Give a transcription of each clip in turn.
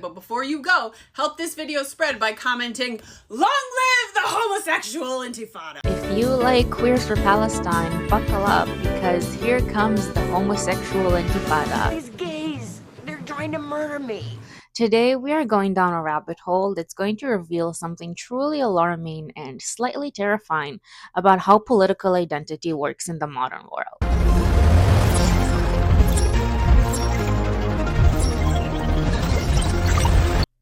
But before you go, help this video spread by commenting, "Long live the homosexual intifada!" If you like Queers for Palestine, buckle up, because here comes the homosexual intifada. These gays, they're trying to murder me. Today we are going down a rabbit hole that's going to reveal something truly alarming and slightly terrifying about how political identity works in the modern world.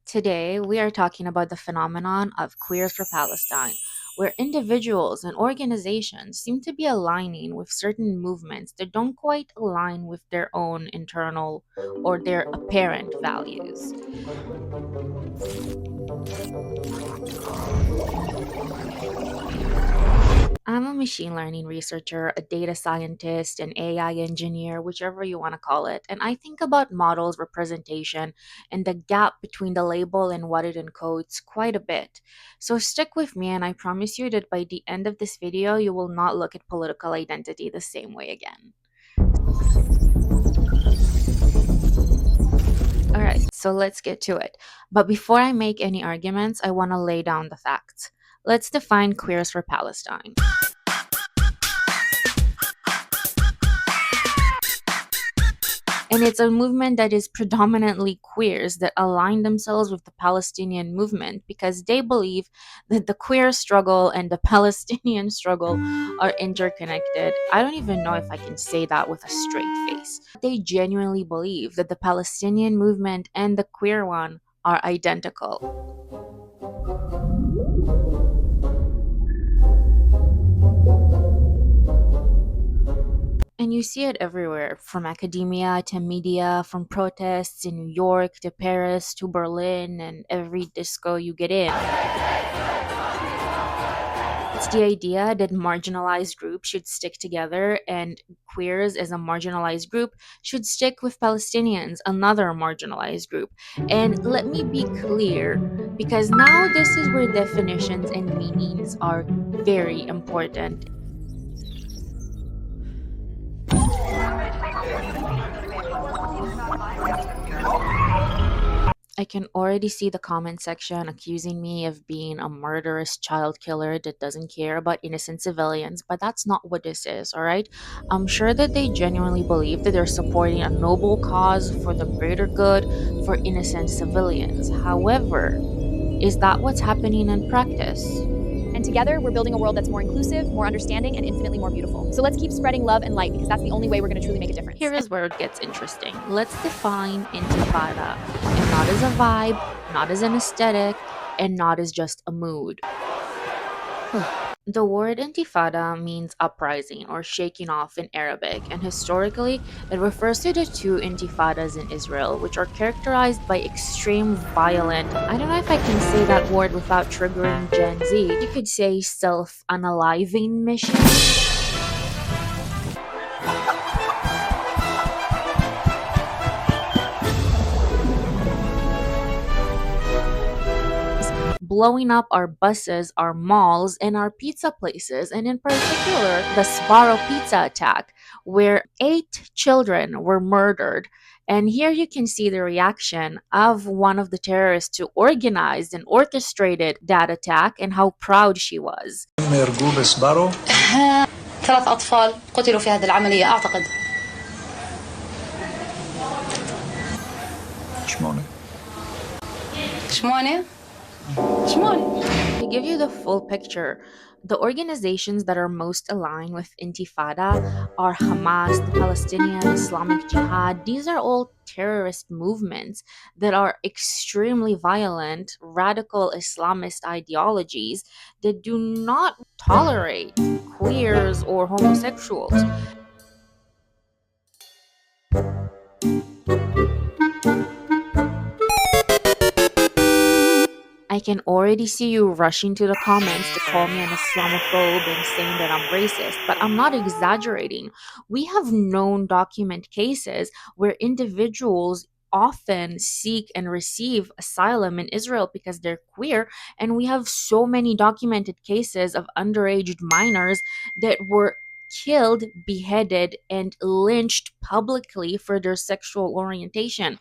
Today, we are talking about the phenomenon of Queers for Palestine, where individuals and organizations seem to be aligning with certain movements that don't quite align with their own internal or their apparent values. I'm a machine learning researcher, a data scientist, an AI engineer, whichever you want to call it, and I think about models, representation, and the gap between the label and what it encodes quite a bit. So stick with me, and I promise you that by the end of this video, you will not look at political identity the same way again. Alright, so let's get to it. But before I make any arguments, I want to lay down the facts. Let's define Queers for Palestine. And it's a movement that is predominantly queers that align themselves with the Palestinian movement because they believe that the queer struggle and the Palestinian struggle are interconnected. I don't even know if I can say that with a straight face. They genuinely believe that the Palestinian movement and the queer one are identical. And you see it everywhere, from academia to media, from protests in New York to Paris to Berlin and every disco you get in. It's the idea that marginalized groups should stick together and queers as a marginalized group should stick with Palestinians, another marginalized group. And let me be clear, because now this is where definitions and meanings are very important. I can already see the comment section accusing me of being a murderous child killer that doesn't care about innocent civilians, but that's not what this is, alright? I'm sure that they genuinely believe that they're supporting a noble cause for the greater good for innocent civilians. However, is that what's happening in practice? And together, we're building a world that's more inclusive, more understanding, and infinitely more beautiful. So let's keep spreading love and light because that's the only way we're going to truly make a difference. Here is where it gets interesting. Let's define Intifada, and not as a vibe, not as an aesthetic, and not as just a mood. The word intifada means uprising or shaking off in Arabic, and historically, it refers to the two intifadas in Israel, which are characterized by extreme violent, I don't know if I can say that word without triggering Gen Z, you could say self-unaliving missions. Blowing up our buses, our malls, and our pizza places, and in particular, the Sbarro pizza attack, where 8 children were murdered. And here you can see the reaction of one of the terrorists who organized and orchestrated that attack and how proud she was. يرجون سبارو 3 أطفال قتلوا في هذه العملية أعتقد. شمونة To give you the full picture, the organizations that are most aligned with Intifada are Hamas, the Palestinian Islamic Jihad. These are all terrorist movements that are extremely violent, radical Islamist ideologies that do not tolerate queers or homosexuals. I can already see you rushing to the comments to call me an Islamophobe and saying that I'm racist, but I'm not exaggerating. We have known document cases where individuals often seek and receive asylum in Israel because they're queer, and we have so many documented cases of underage minors that were killed, beheaded, and lynched publicly for their sexual orientation.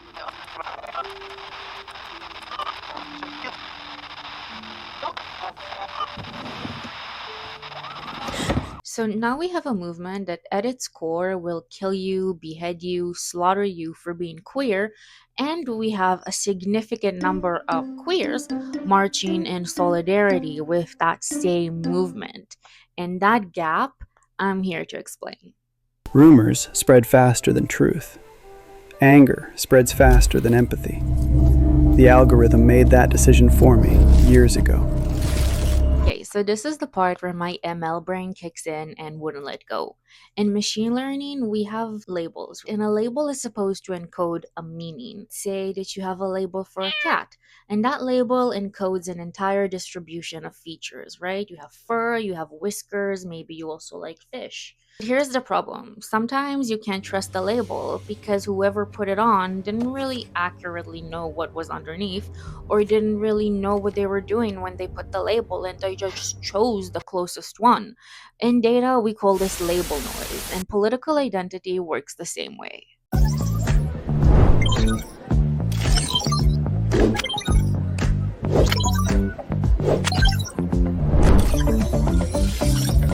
So now we have a movement that at its core will kill you, behead you, slaughter you for being queer, and we have a significant number of queers marching in solidarity with that same movement. And that gap, I'm here to explain. Rumors spread faster than truth. Anger spreads faster than empathy. The algorithm made that decision for me years ago. Okay, so this is the part where my ML brain kicks in and wouldn't let go. In machine learning, we have labels, and a label is supposed to encode a meaning. Say that you have a label for a cat, and that label encodes an entire distribution of features, right? You have fur, you have whiskers, maybe you also like fish. Here's the problem. Sometimes you can't trust the label because whoever put it on didn't really accurately know what was underneath, or didn't really know what they were doing when they put the label, and they just chose the closest one. In data, we call this label noise, and political identity works the same way.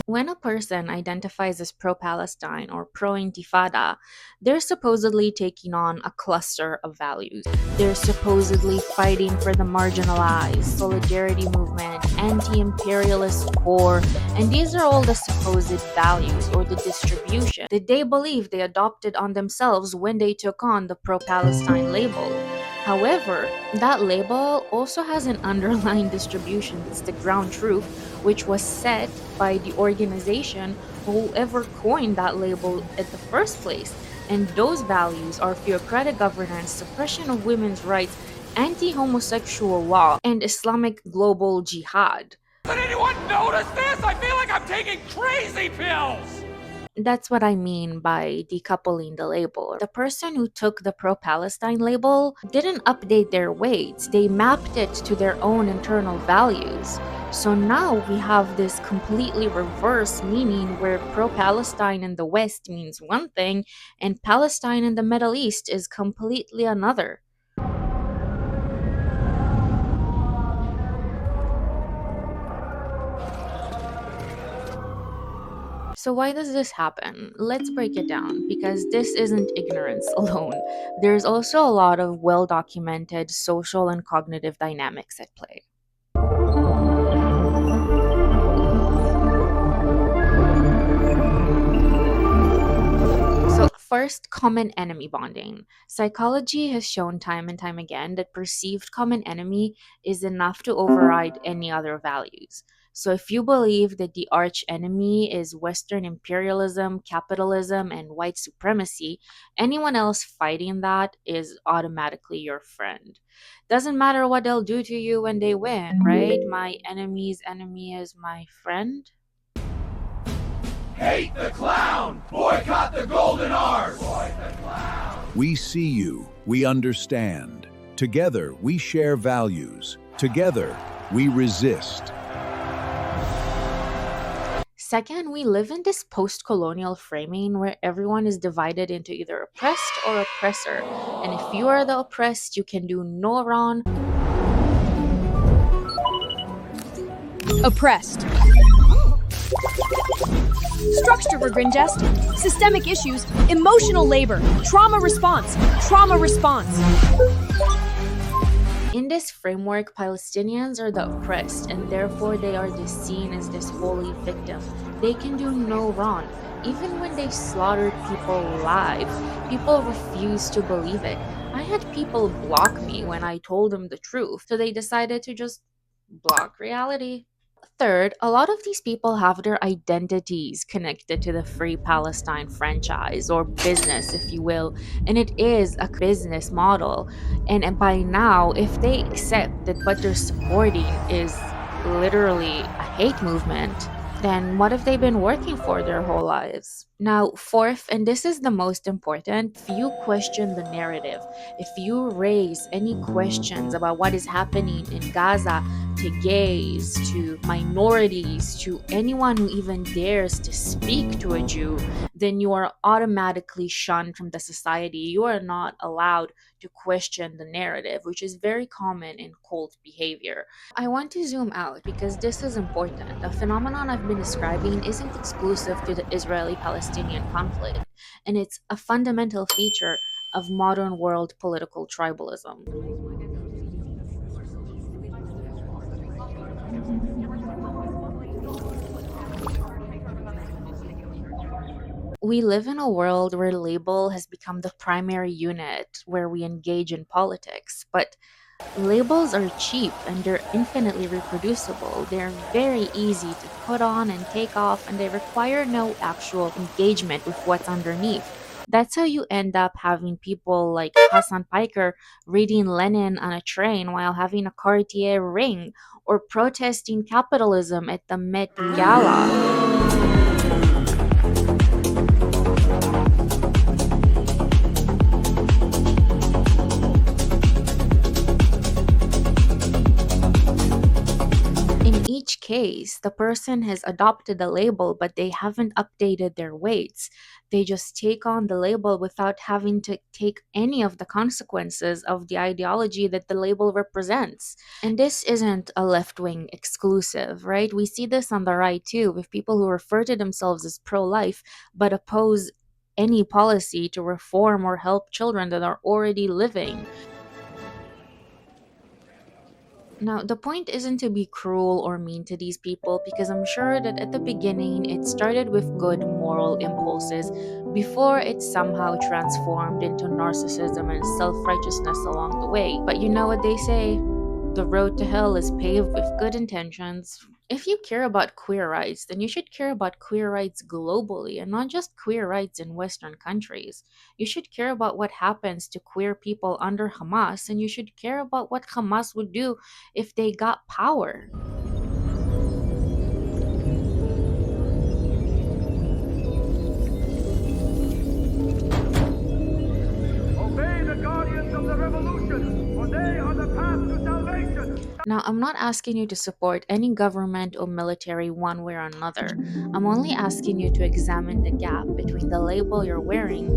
When a person identifies as pro-Palestine or pro-Intifada, they're supposedly taking on a cluster of values. They're supposedly fighting for the marginalized, solidarity movement, anti-imperialist core, and these are all the supposed values or the distribution that they believe they adopted on themselves when they took on the pro-Palestine label. However, that label also has an underlying distribution that's the ground truth, which was set by the organization or whoever coined that label at the first place. And those values are theocratic governance, suppression of women's rights, anti-homosexual law, and Islamic global jihad. Did anyone notice this? I feel like I'm taking crazy pills! That's what I mean by decoupling the label. The person who took the pro-Palestine label didn't update their weights. They mapped it to their own internal values. So now we have this completely reverse meaning where pro-Palestine in the West means one thing and Palestine in the Middle East is completely another. So why does this happen? Let's break it down, because this isn't ignorance alone. There's also a lot of well-documented social and cognitive dynamics at play. So first, common enemy bonding. Psychology has shown time and time again that perceived common enemy is enough to override any other values. So if you believe that the arch enemy is Western imperialism, capitalism, and white supremacy, anyone else fighting that is automatically your friend. Doesn't matter what they'll do to you when they win, right? My enemy's enemy is my friend. Hate the clown! Boycott the golden arms! Boycott the clown! We see you, we understand. Together, we share values. Together, we resist. Second, we live in this post-colonial framing where everyone is divided into either oppressed or oppressor. And if you are the oppressed, you can do no wrong. Oppressed. Structure for Gringest. Systemic issues. Emotional labor. Trauma response. Trauma response. In this framework, Palestinians are the oppressed, and therefore they are seen as this holy victim. They can do no wrong. Even when they slaughtered people live, people refuse to believe it. I had people block me when I told them the truth, so they decided to just block reality. Third, a lot of these people have their identities connected to the Free Palestine franchise, or business, if you will, and it is a business model. And by now, if they accept that what they're supporting is literally a hate movement, then what have they been working for their whole lives? Now, fourth, and this is the most important, if you question the narrative, if you raise any questions about what is happening in Gaza to gays, to minorities, to anyone who even dares to speak to a Jew, then you are automatically shunned from the society. You are not allowed to question the narrative, which is very common in cult behavior. I want to zoom out because this is important. The phenomenon I've been describing isn't exclusive to the Israeli Palestinian conflict, and it's a fundamental feature of modern world political tribalism. We live in a world where label has become the primary unit where we engage in politics, but labels are cheap and they're infinitely reproducible. They're very easy to put on and take off, and they require no actual engagement with what's underneath. That's how you end up having people like Hassan Piker reading Lenin on a train while having a Cartier ring, or protesting capitalism at the Met Gala. In each case, the person has adopted the label, but they haven't updated their weights. They just take on the label without having to take any of the consequences of the ideology that the label represents. And this isn't a left wing exclusive, right? We see this on the right too, with people who refer to themselves as pro life but oppose any policy to reform or help children that are already living. Now, the point isn't to be cruel or mean to these people, because I'm sure that at the beginning it started with good moral impulses before it somehow transformed into narcissism and self righteousness along the way. But you know what they say? The road to hell is paved with good intentions. If you care about queer rights, then you should care about queer rights globally and not just queer rights in Western countries. You should care about what happens to queer people under Hamas, and you should care about what Hamas would do if they got power. Obey the guardians of the revolution, for they are the path to salvation. Now, I'm not asking you to support any government or military one way or another. I'm only asking you to examine the gap between the label you're wearing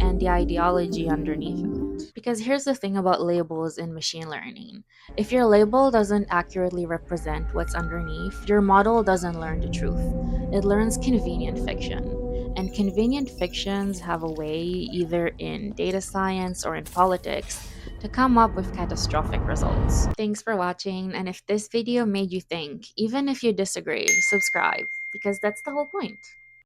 and the ideology underneath it. Because here's the thing about labels in machine learning: if your label doesn't accurately represent what's underneath, your model doesn't learn the truth. It learns convenient fiction. And convenient fictions have a way, either in data science or in politics, to come up with catastrophic results. Thanks for watching, and if this video made you think, even if you disagree, subscribe, because that's the whole point.